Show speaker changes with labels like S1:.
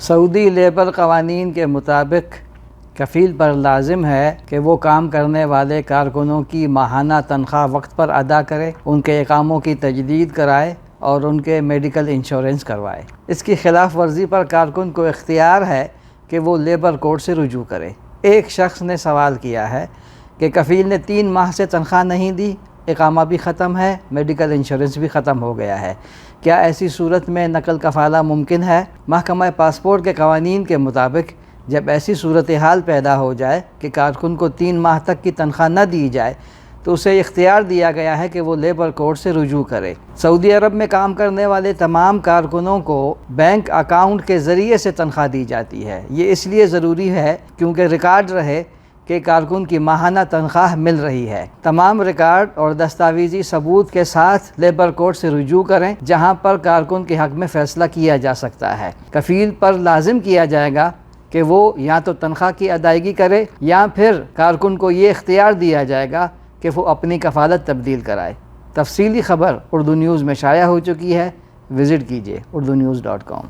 S1: سعودی labour قوانین کے مطابق کفیل پر لازم ہے کہ وہ کام کرنے والے کارکنوں کی ماہانہ تنخواہ وقت پر ادا کرے، ان کے اقاموں کی تجدید کرائے اور ان کے میڈیکل انشورنس کروائے۔ اس کی خلاف ورزی پر کارکن کو اختیار ہے کہ وہ لیبر کورٹ سے رجوع کرے۔ ایک شخص نے سوال کیا ہے کہ کفیل نے 3 ماہ سے تنخواہ نہیں دی، اقامہ بھی ختم ہے، میڈیکل انشورنس بھی ختم ہو گیا ہے، کیا ایسی صورت میں نقل کفالہ ممکن ہے؟ محکمہ پاسپورٹ کے قوانین کے مطابق جب ایسی صورتحال پیدا ہو جائے کہ کارکن کو 3 ماہ تک کی تنخواہ نہ دی جائے تو اسے اختیار دیا گیا ہے کہ وہ لیبر کورٹ سے رجوع کرے۔ سعودی عرب میں کام کرنے والے تمام کارکنوں کو بینک اکاؤنٹ کے ذریعے سے تنخواہ دی جاتی ہے۔ یہ اس لیے ضروری ہے کیونکہ ریکارڈ رہے کہ کارکن کی ماہانہ تنخواہ مل رہی ہے۔ تمام ریکارڈ اور دستاویزی ثبوت کے ساتھ لیبر کورٹ سے رجوع کریں جہاں پر کارکن کے حق میں فیصلہ کیا جا سکتا ہے۔ کفیل پر لازم کیا جائے گا کہ وہ یا تو تنخواہ کی ادائیگی کرے یا پھر کارکن کو یہ اختیار دیا جائے گا کہ وہ اپنی کفالت تبدیل کرائے۔ تفصیلی خبر اردو نیوز میں شائع ہو چکی ہے، وزٹ کیجیے urdunews.com۔